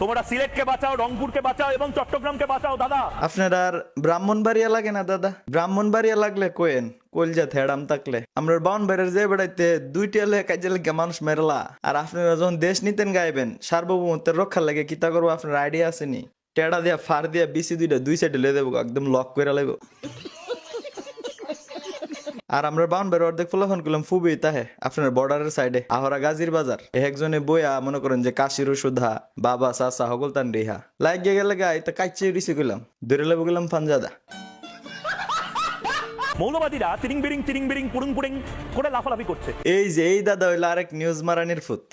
তোমরা সিলেটকে বাঁচাও, রংপুরকে বাঁচাও এবং চট্টগ্রামকে বাঁচাও দাদা। আপনার আর ব্রাহ্মণবাড়িয়া লাগে না দাদা? ব্রাহ্মণবাড়িয়া লাগলে কোয়েন কলজা থেড়াম থাকলে আমরা বাউনবাড়ির যে বেড়াইতে দুইটি এলে কাজে লেগে মানুষ মেরলা, আর আপনারা যখন দেশ নিতেন গাইবেন সার্বভৌমত্বের রক্ষার লাগে কিতা করবো আপনার আইডিয়া আসেনি? টেড়া দিয়া ফার দিয়া বিসি দুইটা দুই সাইডে লে দেবো, একদম লক করে লাগব। আর আমরা বাউনবাড়ি অর্ধেক ফলাফল করলাম ফুবি তাহে আপনার বর্ডারের সাইডে আহরা গাজীর বাজার একজনে বইয়া মনে করেন যে কাশির সুধা বাবা চাচা হগল তান রেহা লাগিয়ে গেলে গাই তা কাইচে রিসি করলাম ধরে লেবো গেলাম ফানজাদা। মৌলবাদীরা তিরিং বিরিং পুরুং পুরিং করে লাফালাফি করছে। এই যে এই দাদা হইলো আরেক নিউজ মারানির ফুত,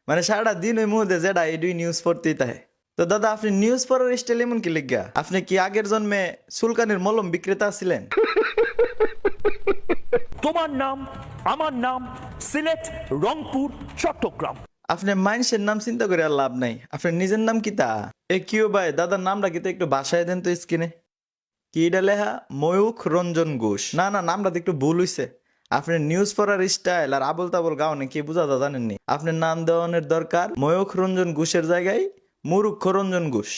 মানে সারা দিন ওই মুহূর্তে যেটা এই দুই নিউজ পড়তেই তাহে। তো দাদা আপনি নিউজ পড়ার স্টাইল এমন কি লিখা? আপনি কি আগের জন্মে সুলকানির মলম বিক্রেতা ছিলেন? তোমার নাম আমার নাম সিলেট রংপুর চট্টগ্রাম। আপনি মানুষের নাম চিন্তা করে আর লাভ নাই, আপনার নিজের নাম কি তা? এ কিও ভাই দাদার নামটা কি একটু বাসায় দেন তো স্ক্রিনে। কি লেখা? ময়ূখ রঞ্জন ঘোষ। না না, নামটা একটু ভুল হইছে। আপনার নিউজ পড়ার স্টাইল আর আবল তাবল গাওনে কি বুঝা জানেননি? আপনার নাম দেওয়ানোর দরকার ময়ূখ রঞ্জন ঘোষের জায়গায় মুরুক্ষ রঞ্জন ঘোষ।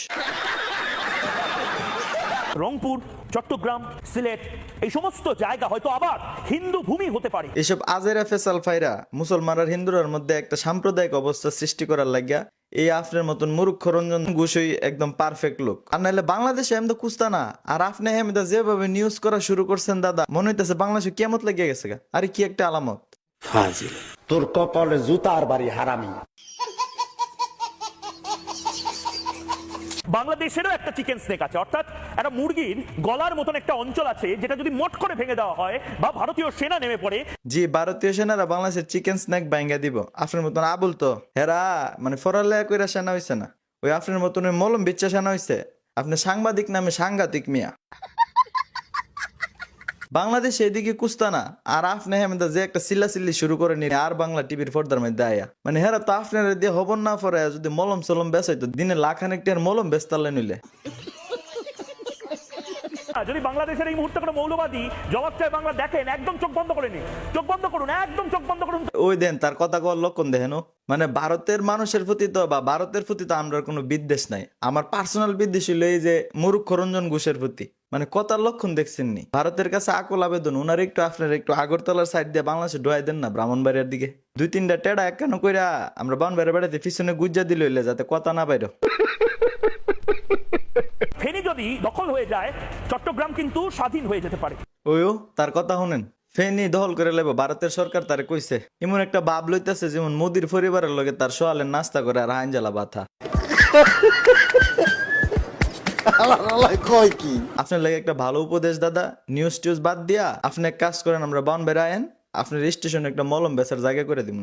রংপুর চট্টগ্রাম সিলেট এই সমস্ত জায়গা হয়তো আবার হিন্দু ভূমি হতে পারে। এসব আজেরা ফেসাল ফাইরা মুসলমান আর হিন্দুরার মধ্যে একটা সাম্প্রদায়িক অবস্থা সৃষ্টি করার লাগিয়া এই আপনার মতন মুরুক্ষ রঞ্জন ঘোষই একদম পারফেক্ট লোক। আর নাহলে বাংলাদেশে এমন কুস্তা না। আর আপনি হেমদা যেভাবে নিউজ করা শুরু করছেন দাদা, মনে হইতেছে বাংলাদেশে কেমত লেগে গেছে গা। আরে কি একটা আলামত। ফাজিল তোর কপালে জুতার বাড়ি হারামি। বাংলাদেশেরও একটা চিকেন স্নেক আছে, অর্থাৎ একটা মুরগির গলার মতন একটা অঞ্চল আছে যেটা যদি মোট করে ভেঙে দেওয়া হয় বা ভারতীয় সেনা নেমে পড়ে। জি, ভারতীয় সেনারা বাংলাদেশের চিকেন স্ন্যাক ভাঙ্গা দিব। আপনার মতন আবুল তো হেরা মানে ফরালেয়া কইরা সেনা হইছে না, ওই আপনার মতন ওই মলম বিচ্ছা সেনা হইছে। আপনি সাংবাদিক নামে সাংঘাতিক মিয়া। বাংলাদেশ এদিকে কুস্তা না, আর আপনি হেমদা যে একটা চিল্লাচিল্লি শুরু করে নি আর বাংলা টিভির পর্দার মধ্যে আয়া, মানে হেরা তো আপনার দিয়ে হবন না পরে যদি মলম সলম বেচাইতো দিনে লাখানেক টাকার মলম বেচতালে নিলে। যদি বাংলাদেশের এই মুহূর্তে কোনো মৌলবাদী জবাব চায় বাংলা দেখেন, একদম চোখ বন্ধ করে নিন, চোখ বন্ধ করুন, একদম চোখ বন্ধ করুন। ওই দেন তার কথা কর লক্ষণ দেখেন। মানে ভারতের মানুষের প্রতি তো বা ভারতের প্রতি তো আমরা কোনো বিদ্বেষ নাই। আমার পার্সোনাল বিদ্বেষ হইল এই যে মুরুক্ষ রঞ্জন ঘোষের প্রতি। মানে কথার লক্ষণ দেখছেন নি? ভারতের কাছে আকুল আবেদন, ওনার একটু আপনার একটু আগরতলার সাইড দিয়ে বাংলাদেশে ঢোয়াই দেন না, ব্রাহ্মণবাড়িয়ার দিকে 2-3টা টেড়া একখানো কইরা আমরা বাউনবাড়িয়া বেড়াতে পিছনে গুজ্জা দিল হইলে যাতে কথা না বাইর। ফেনী যদি দখল হয়ে যায় চট্টগ্রাম কিন্তু স্বাধীন হয়ে যেতে পারে। ওইও তার কথা শুনেন, ফেনী দখল করে লেব ভারতের সরকার তারে কইছে। এমন একটা ভাব লইতেছে যেমন মোদির পরিবারের লগে তার সোয়ালের নাস্তা করে আর হাইনজালা বাথা। আপনার লাগে একটা ভালো উপদেশ দাদা, নিউজ টিউজ বাদ দিয়া আপনি এক কাজ করেন, আমরা বাউনবাড়িয়া আয়েন, আপনার স্টেশনে একটা মলম বেচার জায়গা করে দিব।